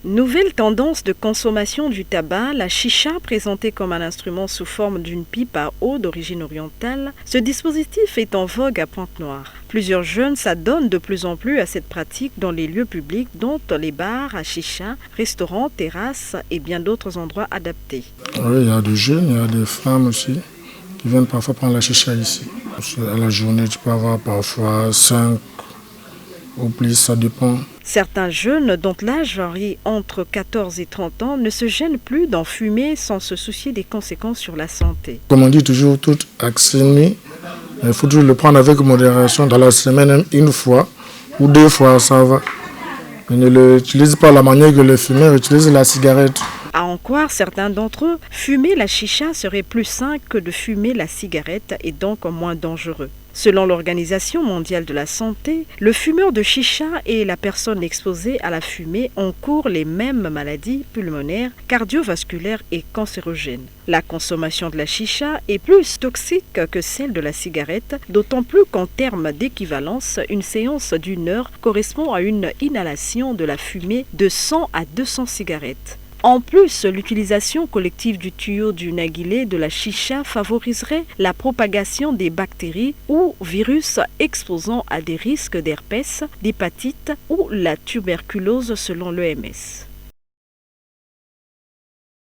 Nouvelle tendance de consommation du tabac, la chicha présentée comme un instrument sous forme d'une pipe à eau d'origine orientale, ce dispositif est en vogue à Pointe-Noire. Plusieurs jeunes s'adonnent de plus en plus à cette pratique dans les lieux publics, dont les bars à chicha, restaurants, terrasses et bien d'autres endroits adaptés. Oui, il y a des jeunes, il y a des femmes aussi qui viennent parfois prendre la chicha ici. À la journée, tu peux avoir parfois 5 ou plus, ça dépend. Certains jeunes, dont l'âge varie entre 14 et 30 ans, ne se gênent plus d'en fumer sans se soucier des conséquences sur la santé. Comme on dit toujours, tout accès, il faut toujours le prendre avec modération. Dans la semaine, une fois ou 2 fois, ça va. Mais ne l'utilise pas la manière que les fumeurs utilisent la cigarette. À en croire certains d'entre eux, fumer la chicha serait plus sain que de fumer la cigarette et donc moins dangereux. Selon l'Organisation mondiale de la santé, le fumeur de chicha et la personne exposée à la fumée encourent les mêmes maladies pulmonaires, cardiovasculaires et cancérogènes. La consommation de la chicha est plus toxique que celle de la cigarette, d'autant plus qu'en termes d'équivalence, une séance d'1 heure correspond à une inhalation de la fumée de 100 à 200 cigarettes. En plus, l'utilisation collective du tuyau du narguilé de la chicha favoriserait la propagation des bactéries ou virus exposant à des risques d'herpès, d'hépatite ou la tuberculose selon l'OMS.